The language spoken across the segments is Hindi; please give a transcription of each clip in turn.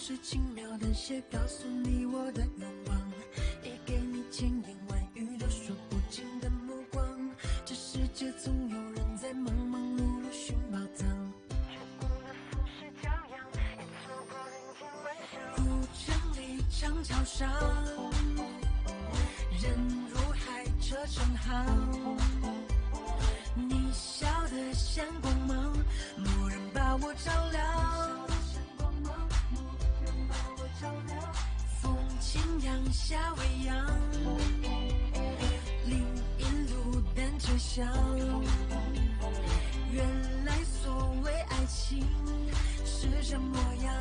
是轻描淡写告诉你我的愿望，也给你千言万语都说不尽的目光。这世界总有人在忙忙碌碌寻宝藏，却过了浮世骄阳，也错过人间万象。古城里长桥上，人如海车成行，你笑得像光芒，蓦然把我照亮。风轻扬夏未央，另一路单车厢。原来所谓爱情是这模样。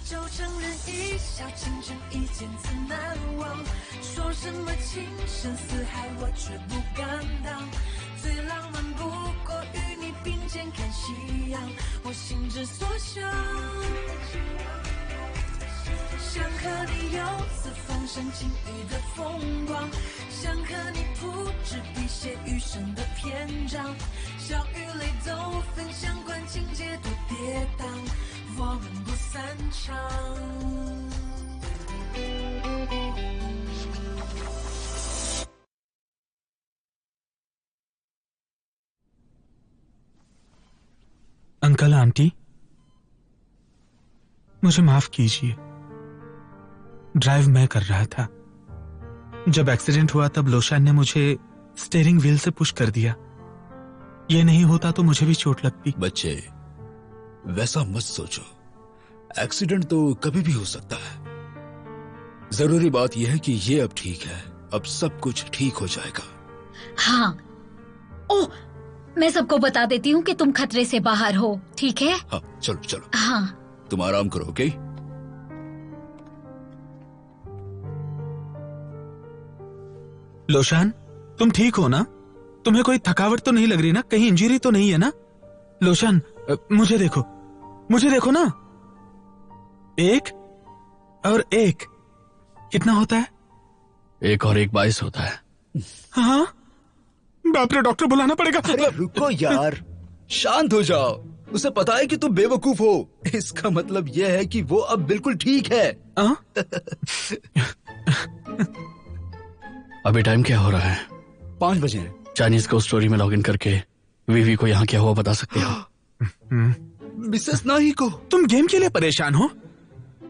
就承认一笑倾城，一见自难忘。说什么情深似海，我却不敢当。最浪漫不过与你并肩看夕阳，我心之所向。想和你游四方山晴雨的风光，想和你铺纸笔写余生的篇章，笑与泪都分享，管情节多跌宕，我们不散场。अंकल आंटी, मुझे माफ कीजिए। ड्राइव मैं कर रहा था। जब एक्सीडेंट हुआ तब लोशान ने मुझे स्टीयरिंग व्हील से पुश कर दिया। ये नहीं होता तो मुझे भी चोट लगती। बच्चे, वैसा मत सोचो। एक्सीडेंट तो कभी भी हो सकता है। जरूरी बात यह है कि ये अब ठीक है। अब सब कुछ ठीक हो जाएगा। हाँ। ओह, मैं सबको बता देती हूँ कि तुम खतरे से बाहर हो, ठीक है? हाँ, चलो चलो। हाँ। तुम आराम करो, ओके? लोशान, तुम ठीक हो ना? तुम्हें कोई थकावट तो नहीं लग रही ना? कहीं इंजरी तो नहीं है ना? लोशान, मुझे देखो ना। 1 और 1 कितना होता है? 1 और 1 22 होता है। हाँ, बाप रे, डॉक्टर बुलाना पड़ेगा। अरे रुको यार, शांत हो जाओ। उसे पता है कि तुम बेवकूफ हो। इसका मतलब यह है कि वो अब बिल्कुल ठीक है। अभी टाइम क्या हो रहा है? 5 बजे हैं। चाइनीज को स्टोरी में लॉगिन करके वीवी को यहाँ क्या हुआ बता सकते हो? मिसेस नाही को। तुम गेम के लिए परेशान हो?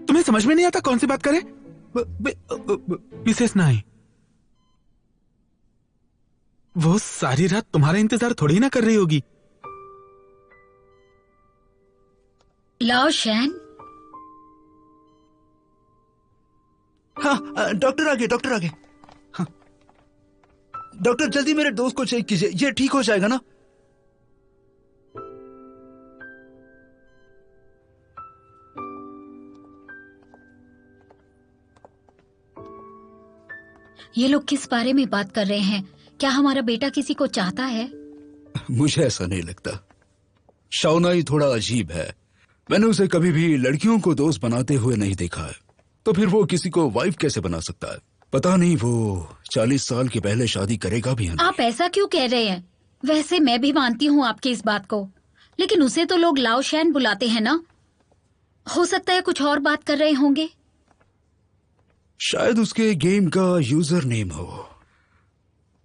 तुम्हें समझ में नहीं आता कौन सी बात करें? मिसेस नाही, वो सारी रात तुम्हारा इंतजार थोड़ी ना कर रही होगी। लाओ शैन। हाँ, डॉक्टर आ गए। हाँ। डॉक्टर, जल्दी मेरे दोस्त को चेक कीजिए। ये ठीक हो जाएगा ना? ये लोग किस बारे में बात कर रहे हैं? क्या हमारा बेटा किसी को चाहता है? मुझे ऐसा नहीं लगता। शाओनाई थोड़ा अजीब है। मैंने उसे कभी भी लड़कियों को दोस्त बनाते हुए नहीं देखा है। तो फिर वो किसी को वाइफ कैसे बना सकता है? पता नहीं वो 40 साल के पहले शादी करेगा भी या नहीं। आप ऐसा क्यों कह रहे हैं? वैसे मैं भी मानती हूँ आपकी इस बात को, लेकिन उसे तो लोग लाओ शैन बुलाते हैं ना। हो सकता है कुछ और बात कर रहे होंगे। शायद उसके गेम का यूजर नेम हो।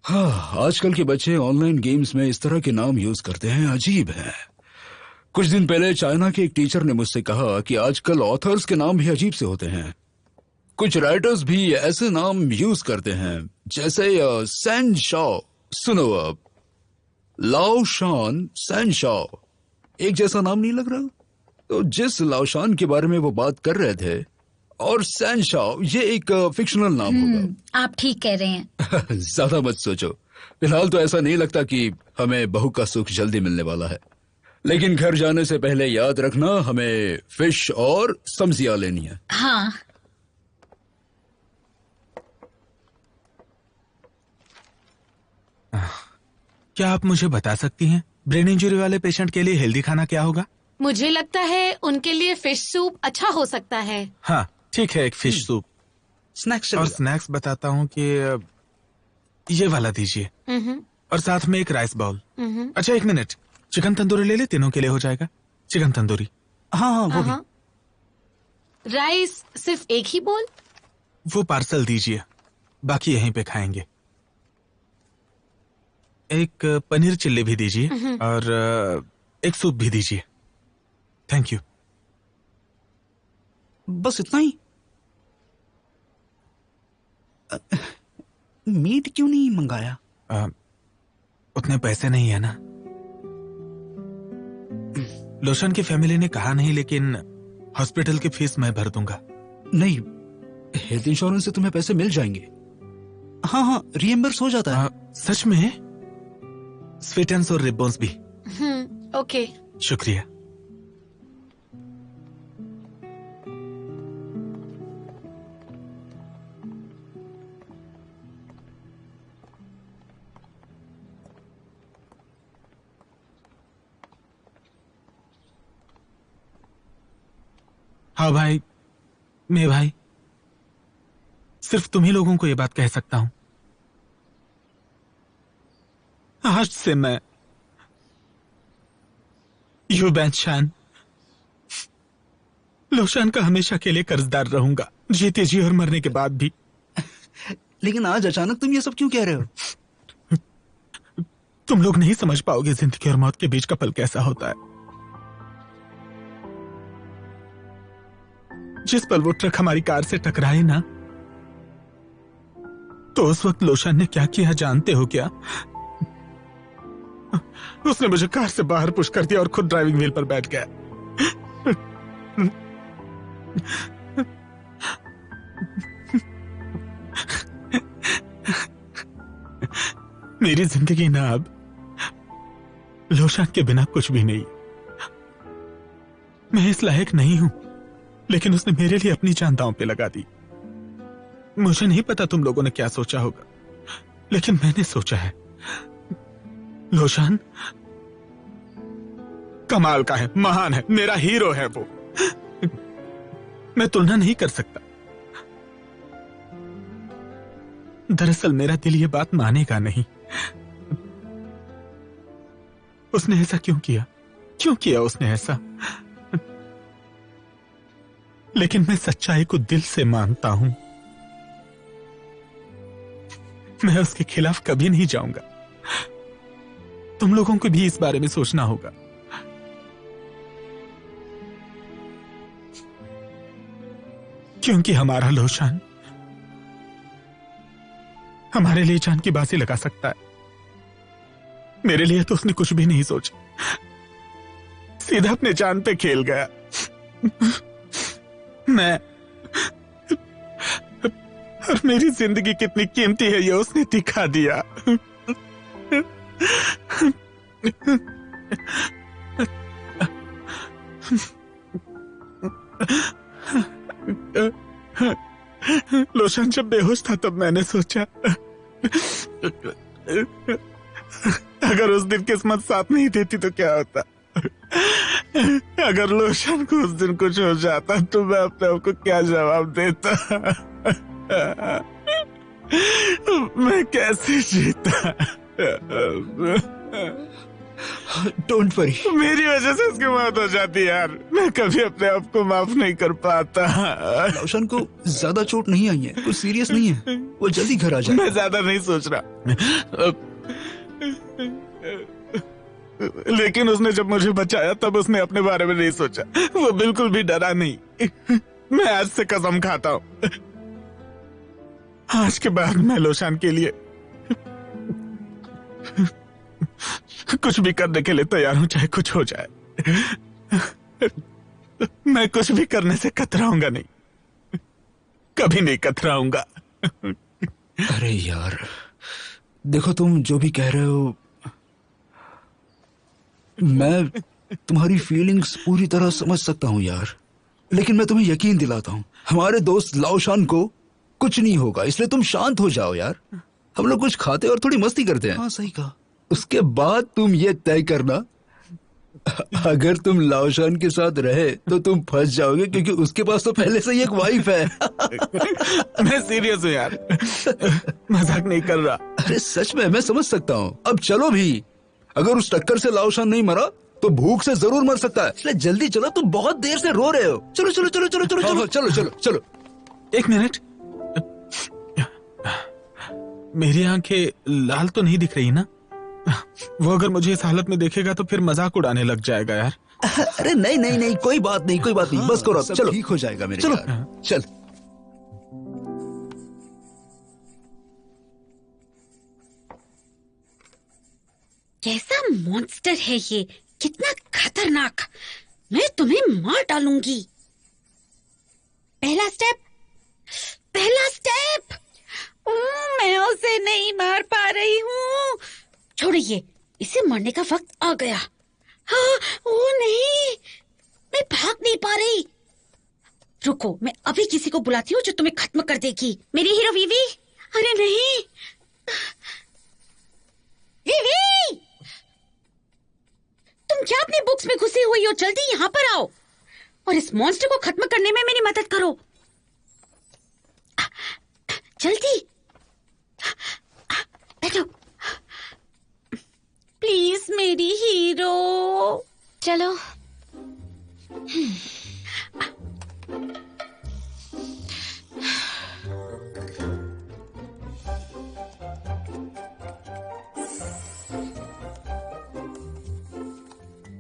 हाँ, आजकल के बच्चे ऑनलाइन गेम्स में इस तरह के नाम यूज करते हैं, अजीब है। कुछ दिन पहले चाइना के एक टीचर ने मुझसे कहा कि आजकल ऑथर्स के नाम भी अजीब से होते हैं। कुछ राइटर्स भी ऐसे नाम यूज करते हैं जैसे सैन शाओ। सुनो, अब लाओशान, सैन शाओ एक जैसा नाम नहीं लग रहा? तो जिस लाओशान के बारे में वो बात कर रहे थे और सैन शाओ, ये एक फिक्शनल नाम होगा। आप ठीक कह रहे हैं। ज्यादा मत सोचो। फिलहाल तो ऐसा नहीं लगता कि हमें बहू का सुख जल्दी मिलने वाला है। लेकिन घर जाने से पहले याद रखना, हमें फिश और सब्जियां लेनी है। हाँ। क्या आप मुझे बता सकती हैं ब्रेन इंजरी वाले पेशेंट के लिए हेल्दी खाना क्या होगा? मुझे लगता है उनके लिए फिश सूप अच्छा हो सकता है। हाँ ठीक है, एक फिश सूप। स्नैक्स और स्नैक्स बताता हूँ कि ये वाला दीजिए, और साथ में एक राइस बाउल। अच्छा 1 मिनट, चिकन तंदूरी ले ले, तीनों के लिए हो जाएगा। चिकन तंदूरी। हाँ हाँ वो भी। हाँ। राइस सिर्फ एक ही बोल? वो पार्सल दीजिए, बाकी यहीं पे खाएंगे। एक पनीर चिल्ली भी दीजिए और एक सूप भी दीजिए। Thank you. बस इतना ही? मीट क्यों नहीं मंगाया? उतने पैसे नहीं है ना। लोशन की फैमिली ने कहा नहीं, लेकिन हॉस्पिटल की फीस मैं भर दूंगा। नहीं, हेल्थ इंश्योरेंस से तुम्हें पैसे मिल जाएंगे। हाँ हाँ रिएम्बर्स हो जाता है। सच में? स्वीटेंस और रिबॉन्स भी। ओके। शुक्रिया। हाँ भाई, मैं भाई, सिर्फ तुम ही लोगों को ये बात कह सकता हूं। आज से मैं यूबैन शान लोशान का हमेशा के लिए कर्जदार रहूंगा, जीते जी और मरने के बाद भी। लेकिन आज अचानक तुम ये सब क्यों कह रहे हो? तुम लोग नहीं समझ पाओगे जिंदगी और मौत के बीच का पल कैसा होता है। जिस पल वो ट्रक हमारी कार से टकराए ना, तो उस वक्त लोशान ने क्या किया जानते हो क्या? उसने मुझे कार से बाहर पुश कर दिया और खुद ड्राइविंग व्हील पर बैठ गया। मेरी जिंदगी ना अब लोशान के बिना कुछ भी नहीं। मैं इस लायक नहीं हूं, लेकिन उसने मेरे लिए अपनी जान दांव पे लगा दी। मुझे नहीं पता तुम लोगों ने क्या सोचा होगा, लेकिन मैंने सोचा है लोशान कमाल का है, महान है, मेरा हीरो है वो। मैं तुलना नहीं कर सकता। दरअसल मेरा दिल ये बात मानेगा नहीं। उसने ऐसा क्यों किया? क्यों किया उसने ऐसा? लेकिन मैं सच्चाई को दिल से मानता हूं। मैं उसके खिलाफ कभी नहीं जाऊंगा। तुम लोगों को भी इस बारे में सोचना होगा। क्योंकि हमारा लोशान हमारे लिए जान की बाजी लगा सकता है। मेरे लिए तो उसने कुछ भी नहीं सोचा, सीधा अपने जान पे खेल गया। मैं और मेरी जिंदगी कितनी कीमती है ये उसने दिखा दिया। लोशन जब बेहोश था तब मैंने सोचा अगर उस दिन किस्मत साथ नहीं देती तो क्या होता। अगर लोशन को उस दिन कुछ हो जाता तो मैं अपने आप को क्या जवाब देता। मैं कैसे जीता। डोंट वरी, मेरी वजह से उसकी मौत हो जाती यार। मैं कभी अपने आप को माफ नहीं कर पाता। रोशन को ज्यादा चोट नहीं आई है, कुछ सीरियस नहीं है, वो जल्दी घर आ जाए। मैं ज्यादा नहीं सोच रहा, लेकिन उसने जब मुझे बचाया तब उसने अपने बारे में नहीं सोचा। वो बिल्कुल भी डरा नहीं। मैं आज से कसम खाता हूं, आज के बाद मैं लोशान के लिए कुछ भी करने के लिए तैयार हूं, चाहे कुछ हो जाए। मैं कुछ भी करने से कतराऊंगा नहीं, कभी नहीं कतराऊंगा। अरे यार देखो, तुम जो भी कह रहे हो, मैं तुम्हारी फीलिंग्स पूरी तरह समझ सकता हूं यार, लेकिन मैं तुम्हें यकीन दिलाता हूं हमारे दोस्त लाओशान को कुछ नहीं होगा, इसलिए तुम शांत हो जाओ यार। हम लोग कुछ खाते और थोड़ी मस्ती करते हैं। हाँ सही कहा। उसके बाद तुम ये तय करना, अगर तुम लाओशान के साथ रहे तो तुम फंस जाओगे, क्योंकि उसके पास तो पहले से ही एक वाइफ है। मैं सीरियस हूँ यार, मजाक नहीं कर रहा। अरे सच में, मैं समझ सकता हूँ। अब चलो भी, अगर उस टक्कर से लाओशान नहीं मरा तो भूख से जरूर मर सकता है। इसलिए जल्दी चलो, तुम बहुत देर से रो रहे हो। चलो चलो चलो चलो चलो हाँ, चलो चलो चलो चलो। एक मिनट, मेरी आंखें लाल तो नहीं दिख रही ना? वो अगर मुझे इस हालत में देखेगा तो फिर मजाक उड़ाने लग जाएगा यार। अरे नहीं नहीं नहीं, कोई बात नहीं, कोई बात नहीं, बस करो, सब चलो ठीक हो जाएगा मेरे चलो। यार। चल। कैसा मॉन्स्टर है ये, कितना खतरनाक। मैं तुम्हें मार डालूंगी। पहला स्टेप, पहला स्टेप। मैं उसे नहीं मार पा रही हूँ। छोड़िए, इसे मारने का वक्त आ गया। हाँ, ओ नहीं, मैं भाग नहीं पा रही। रुको, मैं अभी किसी को बुलाती हूँ जो तुम्हें खत्म कर देगी। मेरी हीरो वीवी। अरे नहीं, वीवी, तुम क्या अपनी बुक्स में घुसी हुई हो? जल्दी यहाँ पर आओ और इस मॉन्स्टर को खत्म करने में मेरी मदद करो। जल्दी बैठो प्लीज मेरी हीरो। चलो।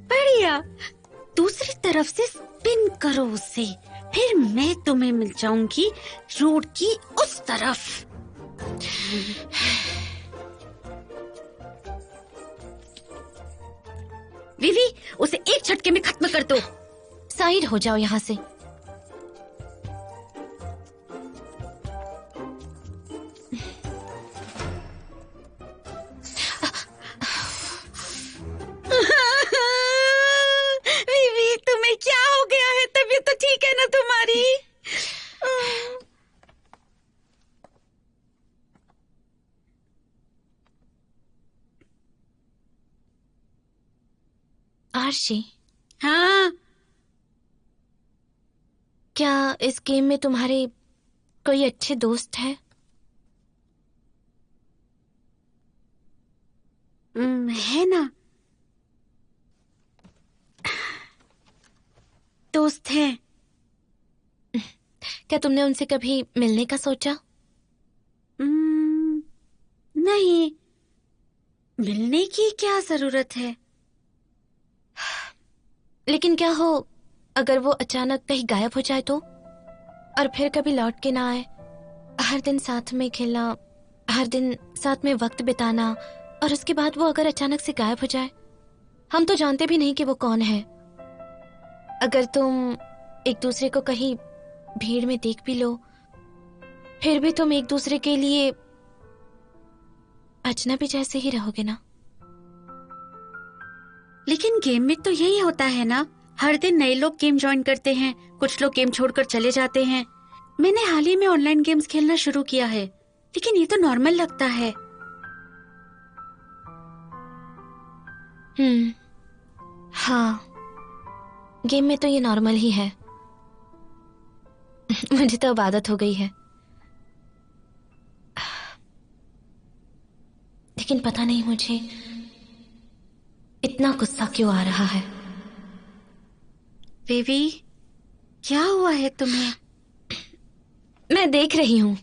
बढ़िया, दूसरी तरफ से स्पिन करो उसे, फिर मैं तुम्हें मिल जाऊंगी रोड की उस तरफ। विवी, उसे एक झटके में खत्म कर दो। साइड हो जाओ यहाँ से। विवी, तुम्हें क्या हो गया है? तबीयत तो ठीक है ना तुम्हारी? आरशी, हाँ, क्या इस गेम में तुम्हारे कोई अच्छे दोस्त है? है ना, दोस्त हैं। क्या तुमने उनसे कभी मिलने का सोचा? नहीं, मिलने की क्या जरूरत है? लेकिन क्या हो अगर वो अचानक कहीं गायब हो जाए तो, और फिर कभी लौट के ना आए? हर दिन साथ में खेलना, हर दिन साथ में वक्त बिताना, और उसके बाद वो अगर अचानक से गायब हो जाए? हम तो जानते भी नहीं कि वो कौन है। अगर तुम एक दूसरे को कहीं भीड़ में देख भी लो, फिर भी तुम एक दूसरे के लिए अजनबी जैसे ही रहोगे ना? लेकिन गेम में तो यही होता है ना, हर दिन नए लोग गेम ज्वाइन करते हैं, कुछ लोग गेम छोड़कर चले जाते हैं। मैंने हाल ही में ऑनलाइन गेम्स खेलना शुरू किया है, लेकिन ये तो नॉर्मल लगता है। हाँ, गेम में तो ये नॉर्मल ही है। मुझे तो अब आदत हो गई है। लेकिन पता नहीं मुझे इतना गुस्सा क्यों आ रहा है। बेबी, क्या हुआ है तुम्हें? मैं देख रही हूँ।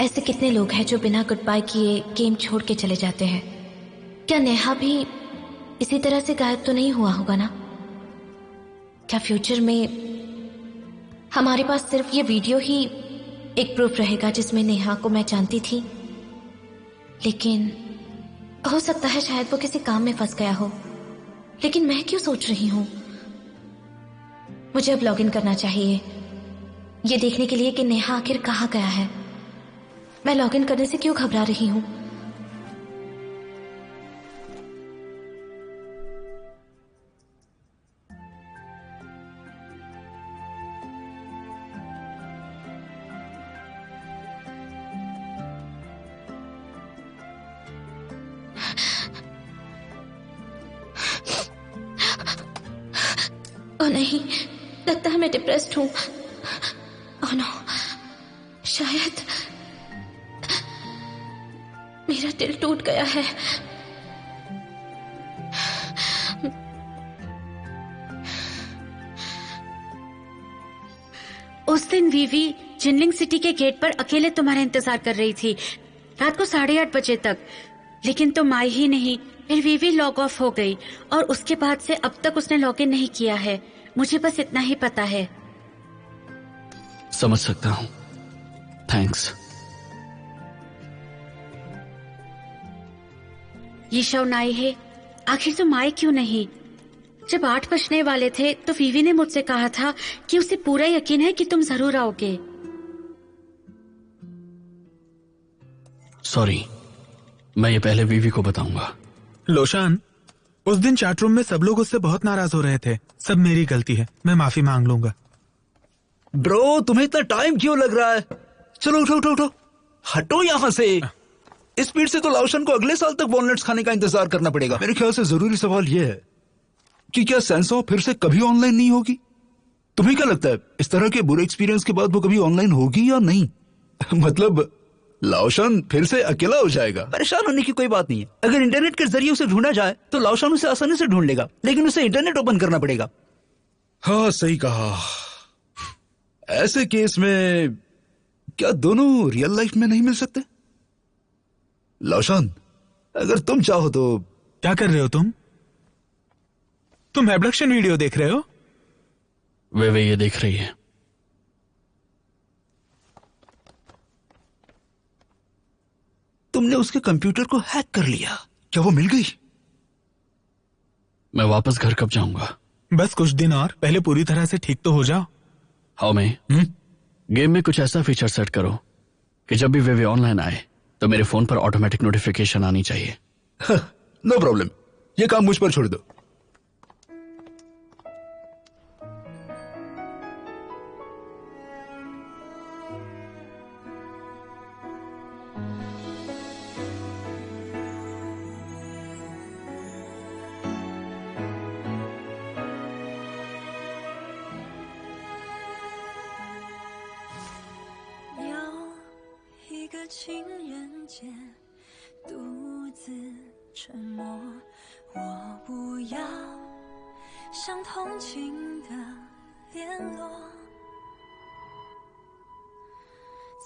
ऐसे कितने लोग हैं जो बिना गुड बाय किए गेम छोड़ के चले जाते हैं। क्या नेहा भी इसी तरह से गायब तो नहीं हुआ होगा ना? क्या फ्यूचर में हमारे पास सिर्फ ये वीडियो ही एक प्रूफ रहेगा जिसमें नेहा को मैं जानती थी? लेकिन हो सकता है शायद वो किसी काम में फंस गया हो। लेकिन मैं क्यों सोच रही हूं? मुझे अब लॉगिन करना चाहिए, ये देखने के लिए कि नेहा आखिर कहाँ गया है। मैं लॉगिन करने से क्यों घबरा रही हूं? ओ नहीं, लगता है मैं डिप्रेस्ड हूँ। ओह नो, शायद मेरा दिल टूट गया है। उस दिन वीवी जिनलिंग सिटी के गेट पर अकेले तुम्हारा इंतजार कर रही थी, रात को 8:30 बजे तक, लेकिन तुम आई ही नहीं। फिर वीवी लॉग ऑफ हो गई और उसके बाद से अब तक उसने लॉग इन नहीं किया है। मुझे बस इतना ही पता है। समझ सकता हूँ, थैंक्स। ये शव आई है, आखिर तुम आए क्यों नहीं? जब 8 बजने वाले थे तो वीवी ने मुझसे कहा था कि उसे पूरा यकीन है कि तुम जरूर आओगे। सॉरी, मैं ये पहले वीवी को बताऊंगा। लोशान, उस दिन चैट रूम में सब लोग उससे बहुत नाराज हो रहे थे। सब मेरी गलती है, मैं माफी मांग लूंगा। ब्रो, तुम्हें इतना टाइम क्यों लग रहा है? चलो उठो उठो उठो, हटो यहाँ से। इस स्पीड से तो लाओशन को अगले साल तक वॉलनट्स खाने का इंतजार करना पड़ेगा। मेरे ख्याल से जरूरी सवाल यह है कि क्या सेंसो फिर से कभी ऑनलाइन नहीं होगी? तुम्हें क्या लगता है, इस तरह के बुरे एक्सपीरियंस के बाद वो कभी ऑनलाइन होगी या नहीं? मतलब लाओशन फिर से अकेला हो जाएगा? परेशान होने की कोई बात नहीं है। अगर इंटरनेट के जरिए उसे ढूंढा जाए तो लाओशान उसे आसानी से ढूंढ लेगा, लेकिन उसे इंटरनेट ओपन करना पड़ेगा। हाँ, सही कहा। ऐसे केस में क्या दोनों रियल लाइफ में नहीं मिल सकते? लाओशान, अगर तुम चाहो तो। क्या कर रहे हो तुम? तुम एब्डक्शन वीडियो देख रहे हो? वे ये देख रही है। तुमने उसके कंप्यूटर को हैक कर लिया, क्या वो मिल गई? मैं वापस घर कब जाऊंगा? बस कुछ दिन और, पहले पूरी तरह से ठीक तो हो जाओ। हाउ में गेम में कुछ ऐसा फीचर सेट करो कि जब भी वे ऑनलाइन आए तो मेरे फोन पर ऑटोमेटिक नोटिफिकेशन आनी चाहिए। नो प्रॉब्लम, ये काम मुझ पर छोड़ दो।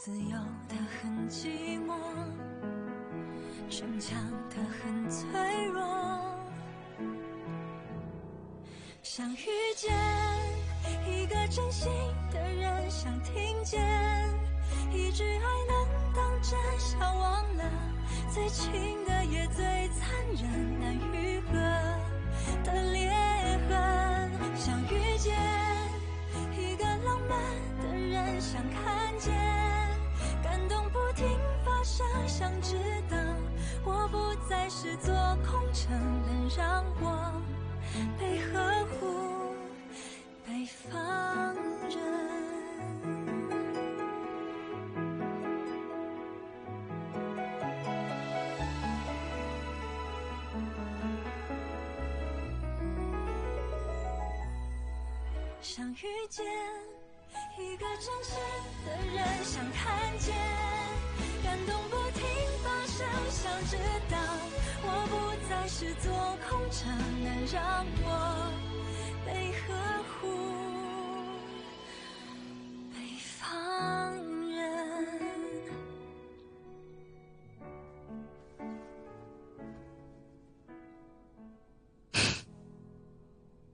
自由的很寂寞，逞强的很脆弱，想遇见一个真心的人，想听见一句爱能当真，想忘了最亲的也最残忍，难愈合的裂痕，想遇见一个浪漫的人，想看见感动不停发生，想知道我不再是座空城，能让我被呵护，被放任。想遇见一个真心的人，想看见感动不停发生，想知道我不再是座空城，能让我被呵护，被放任。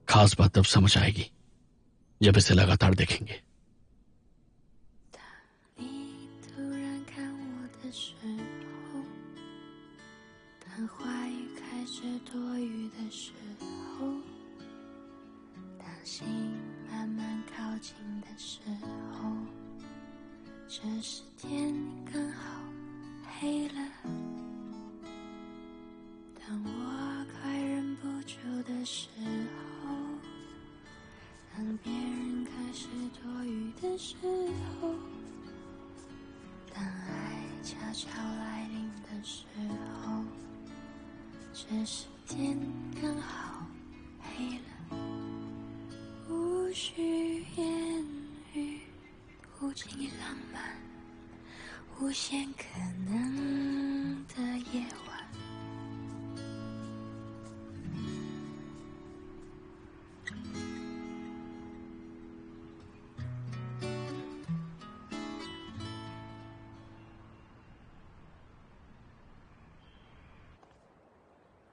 खास बात तब समझ आएगी जब इसे लगातार देखेंगे।当话语开始多余的时候，当心慢慢靠近的时候，这时天刚好黑了。当我快忍不住的时候，当别人开始多余的时候，当爱悄悄来临的时候，这时天刚好黑了。需言语，无尽也浪漫，无限可能的夜晚。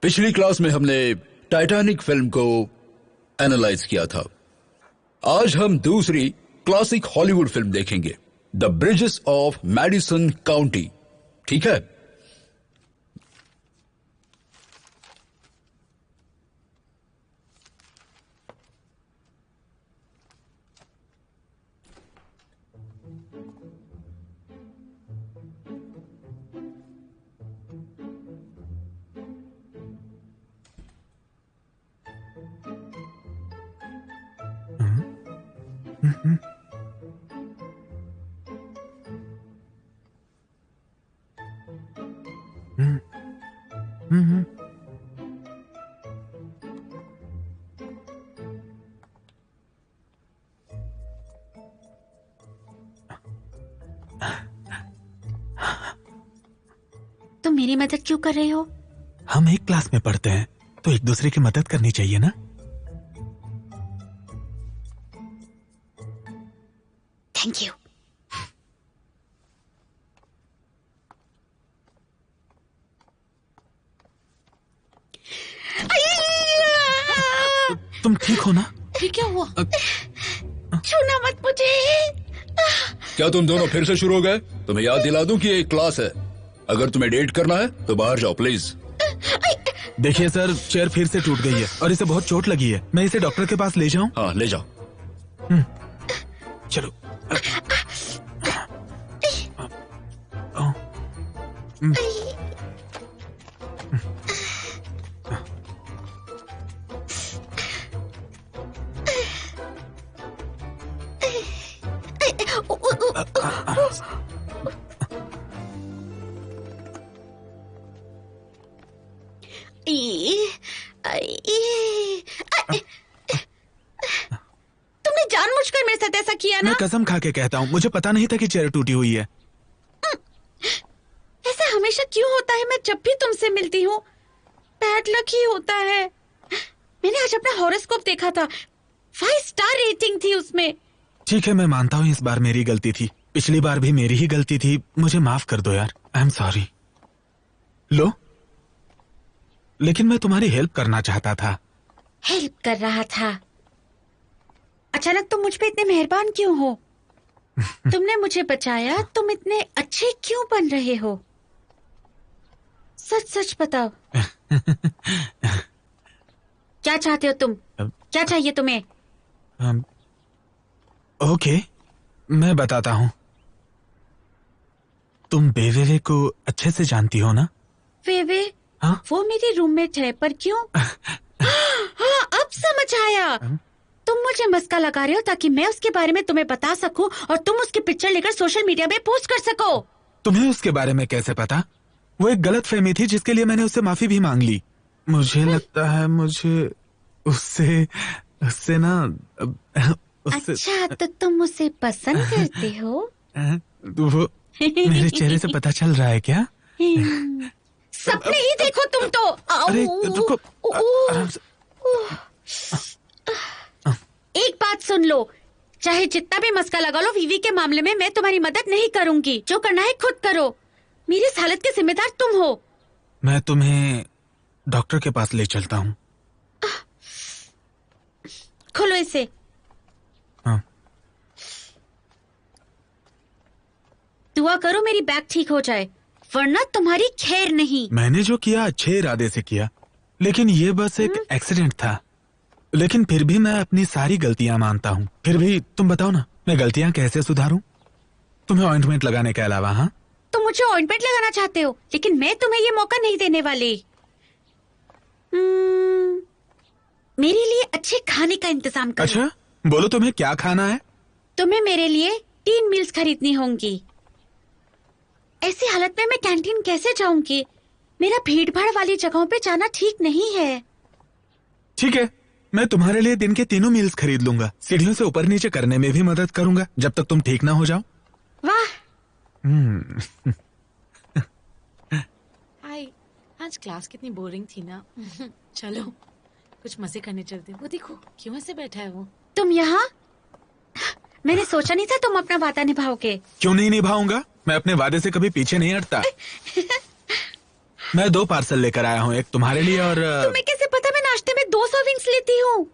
पिछली क्लास में हमने टाइटैनिक फिल्म को एनालाइज किया था। आज हम दूसरी क्लासिक हॉलीवुड फिल्म देखेंगे, the Bridges of Madison County. ठीक है? तुम मेरी मदद क्यों कर रहे हो? हम एक क्लास में पढ़ते हैं तो एक दूसरे की मदद करनी चाहिए ना। Thank you. तुम ठीक हो ना? अरे क्या हुआ? छूना मत मुझे। क्या तुम दोनों फिर से शुरू हो गए? तुम्हें याद दिला दूं कि ये एक क्लास है। अगर तुम्हें डेट करना है तो बाहर जाओ प्लीज। देखिए सर, चेयर फिर से टूट गई है और इसे बहुत चोट लगी है। मैं इसे डॉक्टर के पास ले जाऊं? हाँ ले जाओ। चलो। तुमने जानबूझकर मेरे साथ ऐसा किया ना? मैं कसम खा के कहता हूँ, मुझे पता नहीं था कि चेयर टूटी हुई है। ऐसा हमेशा क्यों होता है? मैं जब भी तुमसे मिलती हूँ बैड लक ही होता है। मैंने आज अपना हॉरोस्कोप देखा था, 5 स्टार रेटिंग थी उसमें। ठीक है, मैं मानता हूँ इस बार मेरी गलती थी। पिछली बार भी मेरी ही गलती थी। मुझे माफ कर दो यार। I am sorry. लो, लेकिन मैं तुम्हारी हेल्प करना चाहता था। हेल्प कर रहा था? अचानक तुम मुझ पे इतने मेहरबान क्यों हो? तुमने मुझे बचाया, तुम इतने अच्छे क्यों बन रहे हो? सच सच बताओ। क्या चाहते हो तुम? क्या चाहिए तुम्हें? ओके, मैं बताता हूँ। तुम बेवेवे को अच्छे से जानती हो ना? वेवे? हाँ? वो मेरी रूममेट है, पर क्यों? हाँ, अब समझ आया। तुम मुझे मस्का लगा रहे हो ताकि मैं उसके बारे में तुम्हें बता सकूं और तुम उसकी पिक्चर लेकर सोशल मीडिया में पोस्ट कर सको। तुम्हें उसके बारे में कैसे पता? वो एक गलतफहमी थी जिसके लिए मैंने उससे माफी भी मांग ली। मुझे लगता है मुझे उससे ना उससे... अच्छा, तो तुम उसे पसंद करते हो? वो मेरे चेहरे से पता चल रहा है क्या? सपने ही देखो तुम तो। अरे रुको, आराम से। एक बात सुन लो, चाहे जितना भी मस्का लगा लो, वीवी के मामले में मैं तुम्हारी मदद नहीं करूंगी। जो करना है खुद करो। मेरी इस हालत के जिम्मेदार तुम हो। मैं तुम्हें डॉक्टर के पास ले चलता हूँ। खोलो इसे। हाँ। दुआ करो मेरी बैक ठीक हो जाए, वरना तुम्हारी खैर नहीं। मैंने जो किया अच्छे इरादे से किया, लेकिन ये बस एक एक्सीडेंट था। लेकिन फिर भी मैं अपनी सारी गलतियां मानता हूँ। फिर भी तुम बताओ ना, मैं गलतियां कैसे सुधारूं? तुम्हें ऑइंटमेंट लगाने के अलावा। हाँ, तुम मुझे ऑइंटमेंट लगाना चाहते हो, लेकिन मैं तुम्हें ये मौका नहीं देने वाली। मेरे लिए अच्छे खाने का इंतजाम करो। अच्छा, बोलो तुम्हें क्या खाना है? तुम्हें मेरे लिए 3 मील्स खरीदनी होंगी। ऐसी हालत में मैं कैंटीन कैसे जाऊंगी? मेरा भीड़ भाड़ वाली जगहों पे जाना ठीक नहीं है। ठीक है, मैं तुम्हारे लिए दिन के तीनों मील्स खरीद लूंगा, सीढ़ियों से ऊपर नीचे करने में भी मदद करूंगा जब तक तुम ठीक ना हो जाओ। वाह। हाय, आज क्लास कितनी बोरिंग थी ना। चलो कुछ मजे करने चलते हैं। वो देखो क्यों ऐसे बैठा है वो। तुम यहाँ? मैंने सोचा नहीं था तुम अपना वादा निभाओगे। क्यों नहीं निभाऊंगा, मैं अपने वादे से कभी पीछे नहीं हटता। मैं 2 पार्सल लेकर आया हूँ, एक तुम्हारे लिए और तुम्हें कैसे पता मैं नाश्ते में 2 सर्विंग्स लेती हूँ?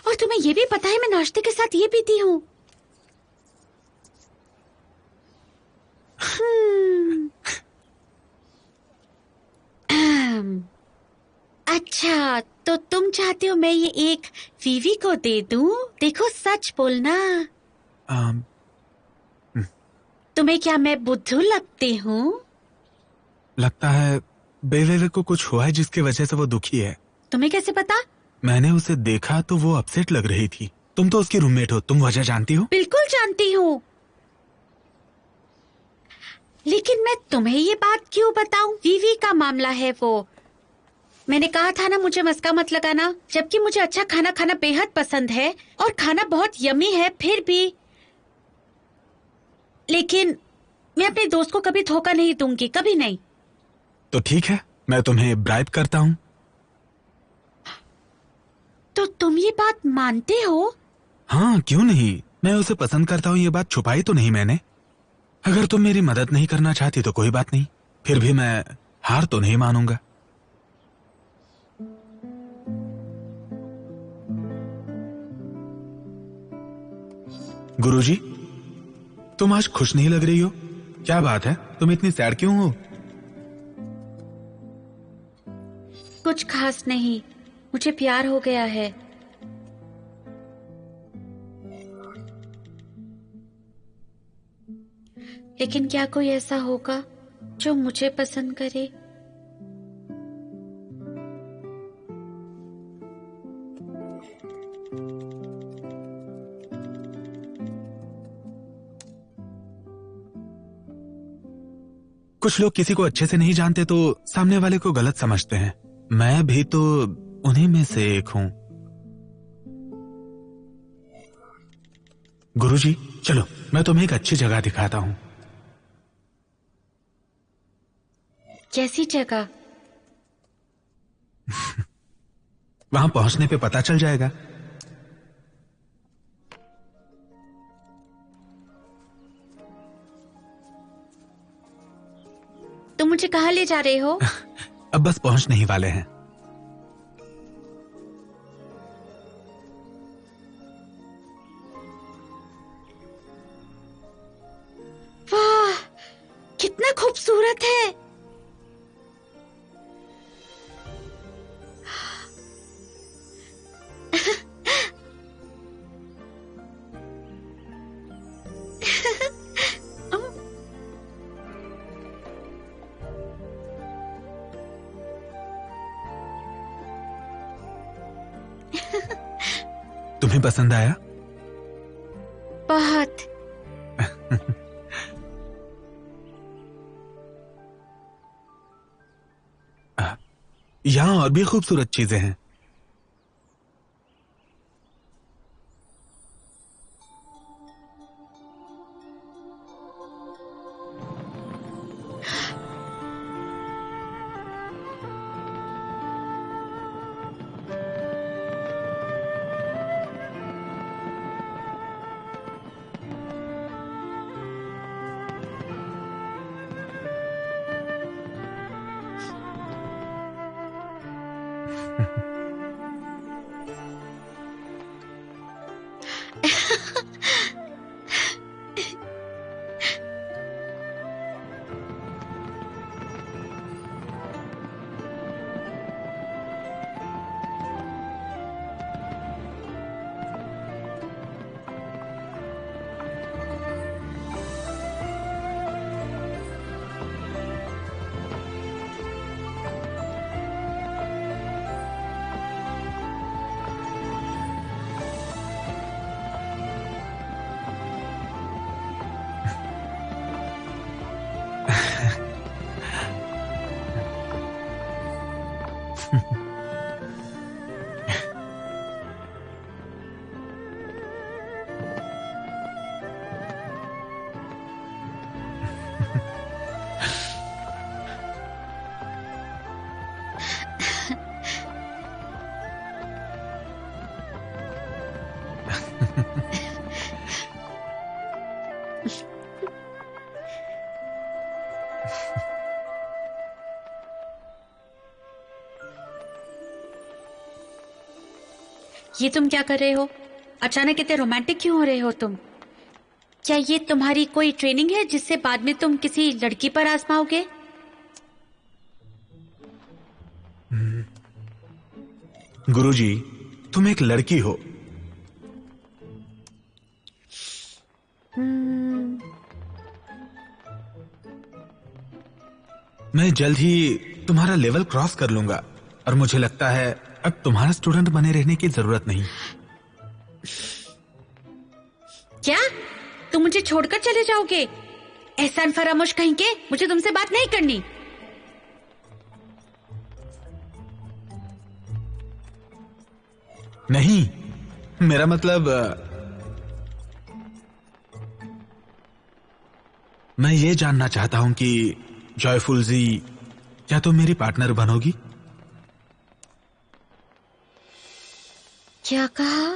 और तुम्हें ये भी पता है मैं नाश्ते के साथ ये पीती हूँ। अच्छा, तो तुम चाहते हो मैं ये एक वीवी को दे दूं? देखो सच बोलना। तुम्हें क्या मैं बुद्धू लगती हूँ? लगता है बेवे को कुछ हुआ है जिसकी वजह से वो दुखी है। तुम्हें कैसे पता? मैंने उसे देखा तो वो अपसेट लग रही थी। तुम तो उसकी रूममेट हो, तुम वजह जानती हो? बिल्कुल जानती हूँ, लेकिन मैं तुम्हें ये बात क्यों बताऊं? वीवी का मामला है वो। मैंने कहा था ना मुझे मस्का मत लगाना, जबकि मुझे अच्छा खाना खाना बेहद पसंद है और खाना बहुत यमी है फिर भी। लेकिन मैं अपने दोस्त को कभी धोखा नहीं दूंगी, कभी नहीं। तो ठीक है, मैं तुम्हें ब्राइब करता हूँ। तो तुम ये बात मानते हो? हाँ, क्यों नहीं, मैं उसे पसंद करता हूँ, ये बात छुपाई तो नहीं मैंने। अगर तुम मेरी मदद नहीं करना चाहती तो कोई बात नहीं, फिर भी मैं हार तो नहीं मानूंगा। गुरुजी, तुम आज खुश नहीं लग रही हो, क्या बात है? तुम इतनी सैड क्यों हो? कुछ खास नहीं, मुझे प्यार हो गया है। लेकिन क्या कोई ऐसा होगा जो मुझे पसंद करे? कुछ लोग किसी को अच्छे से नहीं जानते तो सामने वाले को गलत समझते हैं। मैं भी तो उन्हीं में से एक हूं। गुरुजी, चलो मैं तुम्हें एक अच्छी जगह दिखाता हूं। कैसी जगह? वहां पहुंचने पे पता चल जाएगा। तुम मुझे कहाँ ले जा रहे हो? अब बस पहुंचने ही वाले हैं। वाह, कितना खूबसूरत है। तुम्हें पसंद आया? बहुत। यहां और भी खूबसूरत चीजें हैं। ये तुम क्या कर रहे हो? अचानक इतने रोमांटिक क्यों हो रहे हो तुम? क्या ये तुम्हारी कोई ट्रेनिंग है जिससे बाद में तुम किसी लड़की पर आजमाओगे? गुरुजी, तुम एक लड़की हो। मैं जल्द ही तुम्हारा लेवल क्रॉस कर लूंगा और मुझे लगता है अब तुम्हारा स्टूडेंट बने रहने की जरूरत नहीं। क्या तुम मुझे छोड़कर चले जाओगे? एहसान फरामोश कहीं के, मुझे तुमसे बात नहीं करनी। नहीं, मेरा मतलब मैं ये जानना चाहता हूं कि जॉयफुल जी, क्या तुम मेरी पार्टनर बनोगी? क्या कहा?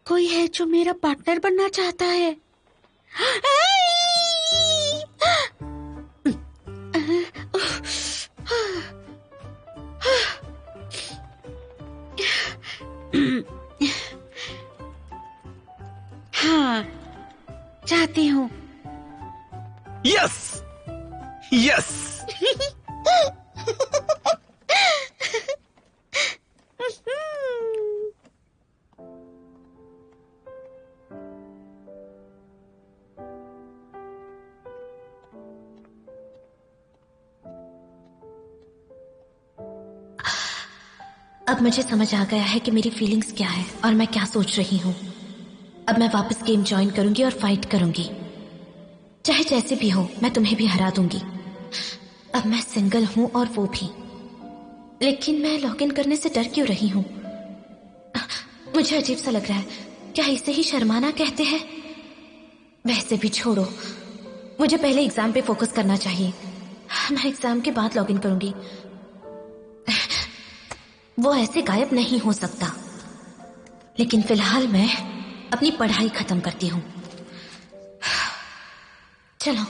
कोई है जो मेरा पार्टनर बनना चाहता है? हाँ, चाहती हूँ। Yes, yes. अब मुझे समझ आ गया है कि मेरी फीलिंग्स क्या है और मैं क्या सोच रही हूँ। अब मैं वापस गेम ज्वाइन करूंगी और फाइट करूंगी, चाहे जैसे भी हो। मैं तुम्हें भी हरा दूंगी। अब मैं सिंगल हूं और वो भी। लेकिन मैं लॉग इन करने से डर क्यों रही हूँ? मुझे अजीब सा लग रहा है। क्या इसे ही शर्माना कहते हैं? वैसे भी छोड़ो, मुझे पहले एग्जाम पे फोकस करना चाहिए। मैं एग्जाम के बाद लॉग इन करूंगी। वो ऐसे गायब नहीं हो सकता। लेकिन फिलहाल मैं अपनी पढ़ाई खत्म करती हूँ। चलो।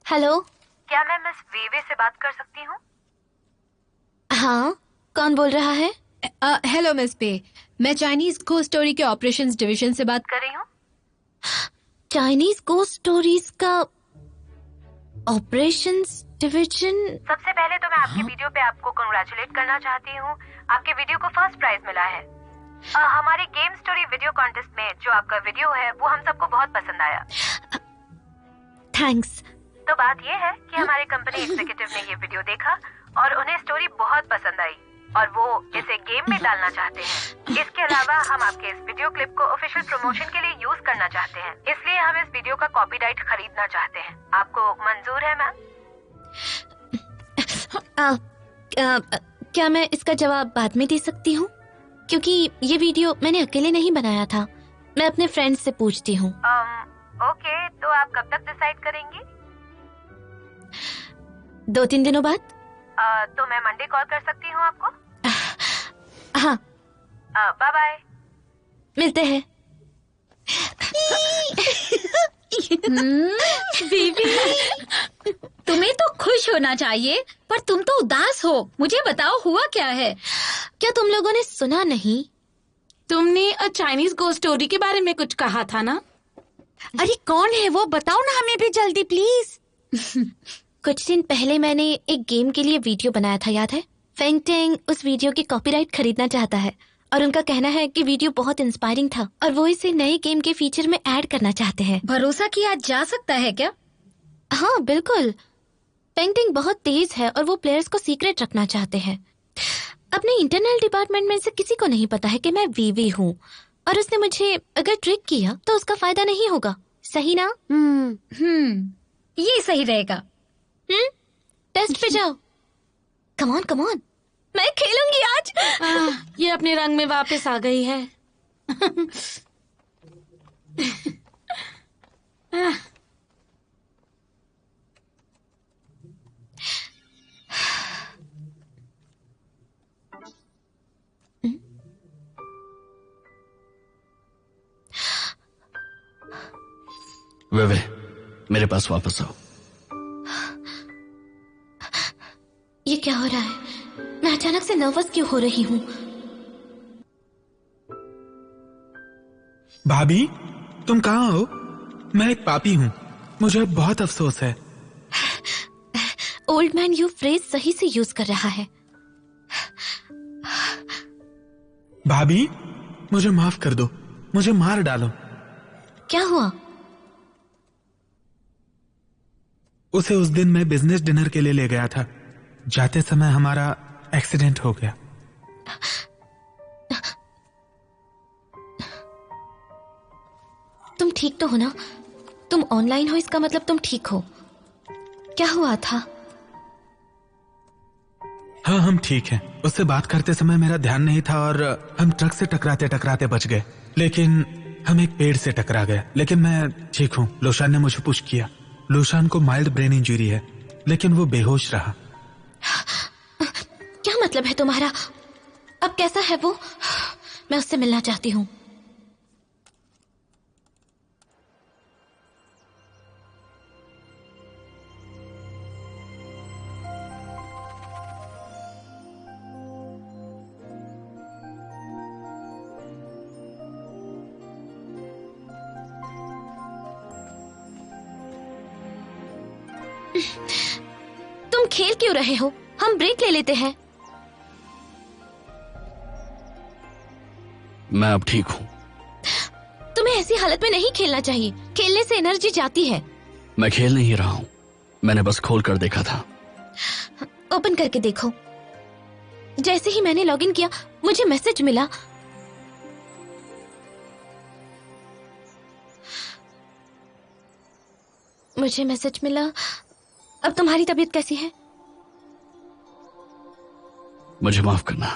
हेलो, क्या मैं मिस वीवे से बात कर सकती हूँ? हाँ, कौन बोल रहा है? हेलो मिस पे, मैं चाइनीज को स्टोरी के ऑपरेशंस डिवीजन से बात कर रही हूँ। चाइनीज को स्टोरीज का ऑपरेशंस डिवीजन? सबसे पहले तो मैं आपके वीडियो पे आपको कांग्रेचुलेट करना चाहती हूँ। आपके वीडियो को फर्स्ट प्राइज मिला है। हमारे गेम स्टोरी वीडियो कॉन्टेस्ट में जो आपका वीडियो है वो हम सबको बहुत पसंद आया। थैंक्स। तो बात ये है कि हमारे कंपनी एग्जीक्यूटिव ने ये वीडियो देखा और उन्हें स्टोरी बहुत पसंद आई और वो इसे गेम में डालना चाहते हैं। इसके अलावा हम आपके इस वीडियो क्लिप को ऑफिशियल प्रमोशन के लिए यूज करना चाहते हैं, इसलिए हम इस वीडियो का कॉपीराइट खरीदना चाहते हैं। आपको मंजूर है मैम? क्या मैं इसका जवाब बाद में दे सकती हूँ? क्योंकि ये वीडियो मैंने अकेले नहीं बनाया था, मैं अपने फ्रेंड्स से पूछती हूँ। ओके, तो आप कब तक डिसाइड करेंगी? 2-3 दिनों बाद। तो मैं मंडे कॉल कर सकती हूँ आपको? हाँ। Bye bye. मिलते हैं। बेबी, तुम्हें तो खुश होना चाहिए, पर तुम तो उदास हो। मुझे बताओ हुआ क्या है? क्या तुम लोगों ने सुना नहीं? तुमने चाइनीज गो स्टोरी के बारे में कुछ कहा था ना? अरे कौन है वो, बताओ ना हमें भी जल्दी प्लीज। कुछ दिन पहले मैंने एक गेम के लिए वीडियो बनाया था, याद है? फेंग टेंग उस वीडियो की कॉपीराइट खरीदना चाहता है और उनका कहना है कि वीडियो बहुत इंस्पायरिंग था और वो इसे नए गेम के फीचर में ऐड करना चाहते हैं। भरोसा किया जा सकता है क्या? हाँ बिल्कुल। फेंग टेंग बहुत तेज है और वो प्लेयर्स को सीक्रेट रखना चाहते हैं। अपने इंटरनल डिपार्टमेंट में से किसी को नहीं पता है कि मैं वीवी हूँ और उसने मुझे अगर ट्रिक किया तो उसका फायदा नहीं होगा। सही ना? ये सही रहेगा। टेस्ट पे जाओ। कम ऑन, मैं खेलूंगी आज। ये अपने रंग में वापस आ गई है। वे मेरे पास वापस आओ। ये क्या हो रहा है? मैं अचानक से नर्वस क्यों हो रही हूँ? भाभी, तुम कहाँ हो? मैं एक पापी हूँ, मुझे बहुत अफसोस है। ओल्ड मैन यू फ्रेज सही से यूज कर रहा है। भाभी, मुझे माफ कर दो, मुझे मार डालो। क्या हुआ? उसे उस दिन मैं बिजनेस डिनर के लिए ले गया था। जाते समय हमारा एक्सीडेंट हो गया। तुम ठीक तो हो ना? तुम ऑनलाइन हो इसका मतलब तुम ठीक हो। क्या हुआ था? हाँ, हम ठीक हैं। उससे बात करते समय मेरा ध्यान नहीं था और हम ट्रक से टकराते टकराते बच गए, लेकिन हम एक पेड़ से टकरा गए। लेकिन मैं ठीक हूँ। लोशान ने मुझे पुश किया। लोशान को माइल्ड ब्रेन इंजरी है, लेकिन वो बेहोश रहा। क्या मतलब है तुम्हारा? अब कैसा है वो? मैं उससे मिलना चाहती हूँ। तुम खेल क्यों रहे हो? हम ब्रेक ले लेते हैं। मैं अब ठीक हूँ। तुम्हें ऐसी हालत में नहीं खेलना चाहिए। खेलने से एनर्जी जाती है। मैं खेल नहीं रहा हूँ, मैंने बस खोल कर देखा था। ओपन करके देखो। जैसे ही मैंने लॉगिन किया मुझे मैसेज मिला। अब तुम्हारी तबीयत कैसी है? मुझे माफ करना,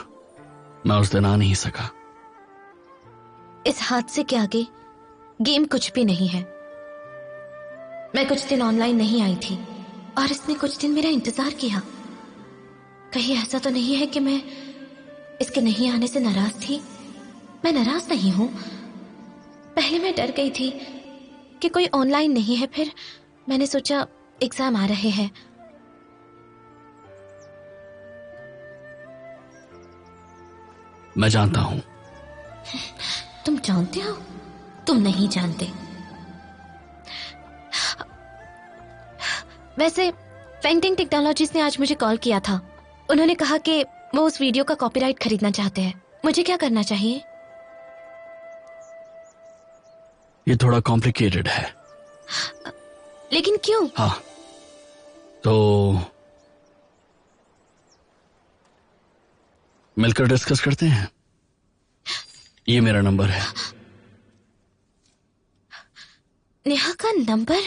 मैं उस दिन आ नहीं सका। इस हादसे के आगे गेम कुछ भी नहीं है। मैं कुछ दिन ऑनलाइन नहीं आई थी और इसने कुछ दिन मेरा इंतजार किया। कहीं ऐसा तो नहीं है कि मैं इसके नहीं आने से नाराज थी? मैं नाराज नहीं हूं। पहले मैं डर गई थी कि कोई ऑनलाइन नहीं है, फिर मैंने सोचा एग्जाम आ रहे हैं। मैं जानता हूं। तुम जानते हो? तुम नहीं जानते। वैसे पेंटिंग टेक्नोलॉजीज ने आज मुझे कॉल किया था। उन्होंने कहा कि वो उस वीडियो का कॉपीराइट खरीदना चाहते हैं। मुझे क्या करना चाहिए? ये थोड़ा कॉम्प्लिकेटेड है। लेकिन क्यों? हाँ, तो मिलकर डिस्कस करते हैं। ये मेरा नंबर है। नेहा का नंबर?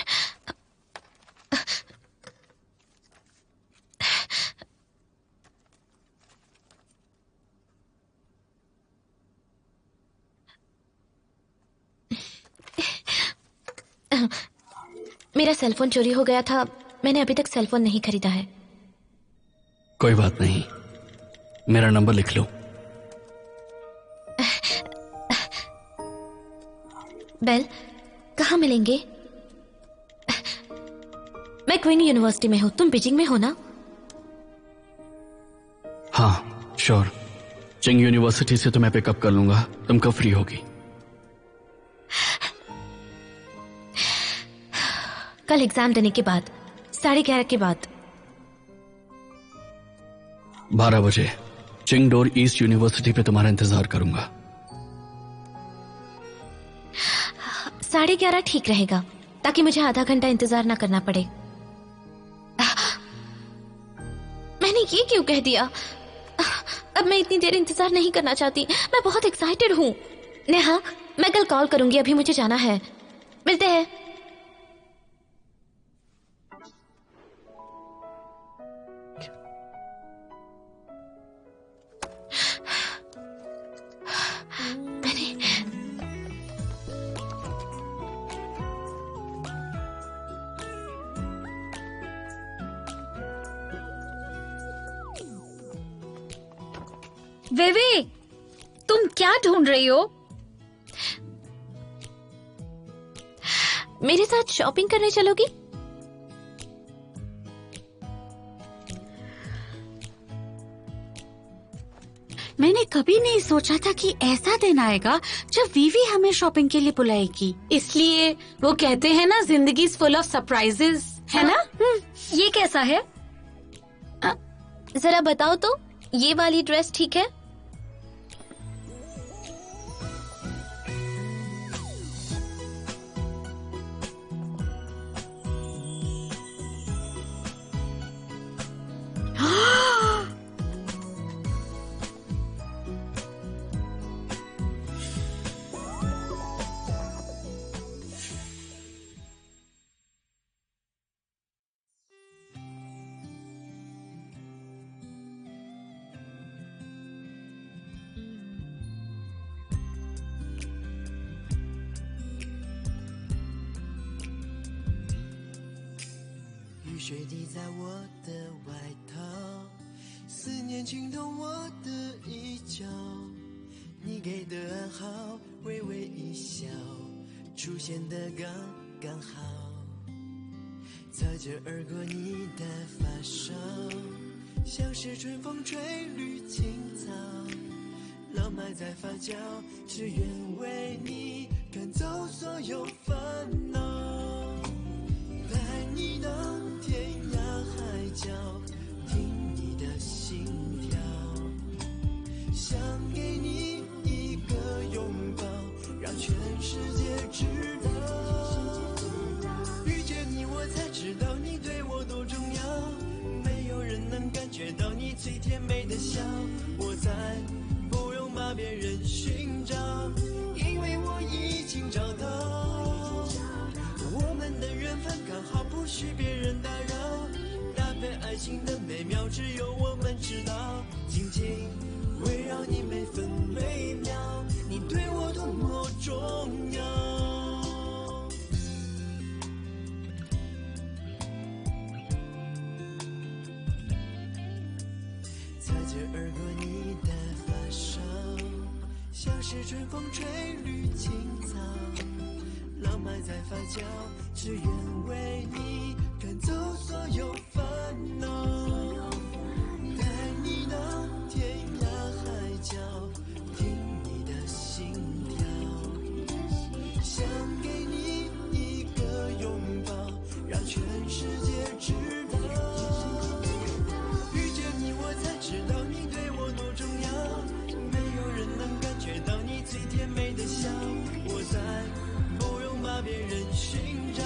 मेरा सेलफोन चोरी हो गया था। मैंने अभी तक सेलफोन नहीं खरीदा है। कोई बात नहीं, मेरा नंबर लिख लो। बेल, कहाँ मिलेंगे? मैं क्वीन यूनिवर्सिटी में हूँ। तुम बीजिंग में हो ना? हाँ श्योर। चिंग यूनिवर्सिटी से तुम्हें पिकअप कर लूंगा। तुम कब फ्री होगी? कल एग्जाम देने के बाद, 11:30 के बाद। 12 बजे चिंगडोर ईस्ट यूनिवर्सिटी पे तुम्हारा इंतजार करूंगा। 11:30 ठीक रहेगा, ताकि मुझे आधा घंटा इंतजार ना करना पड़े। मैंने ये क्यों कह दिया? अब मैं इतनी देर इंतजार नहीं करना चाहती। मैं बहुत एक्साइटेड हूँ। नेहा, मैं कल कॉल करूंगी। अभी मुझे जाना है। मिलते हैं। वेवे, तुम क्या ढूंढ रही हो? मेरे साथ शॉपिंग करने चलोगी? मैंने कभी नहीं सोचा था कि ऐसा दिन आएगा जब वीवी हमें शॉपिंग के लिए बुलाएगी। इसलिए वो कहते हैं ना, जिंदगी इज फुल ऑफ सरप्राइजेस, है ना? ये कैसा है? जरा बताओ तो, ये वाली ड्रेस ठीक है?雨水滴在我的外套，思念浸透我的衣角，你给的暗号，微微一笑，出现的刚刚好，擦肩而过你的发梢，像是春风吹绿青草，浪漫在发酵，只愿为你赶走所有烦恼，带你到天涯海角，听你的心跳，想给你一个拥抱，让全世界知道，遇见你我才知道你对我多重要，没有人能感觉到你最甜美的笑，我才不用把别人寻找，因为我已经找到，我们的缘分刚好不许别人打扰，搭配爱情的美妙只有我们知道，紧紧围绕你每分每秒，你对我多么重要，擦肩而过你的发梢，像是春风吹绿青草，浪漫在发酵，只愿为你赶走所有烦恼，带你到天涯海角，听你的心跳，想给你一个拥抱，让全世界知道，遇见你我才知道你对我多重要，没有人能感觉到你最甜美的笑，我才不用把别人寻找，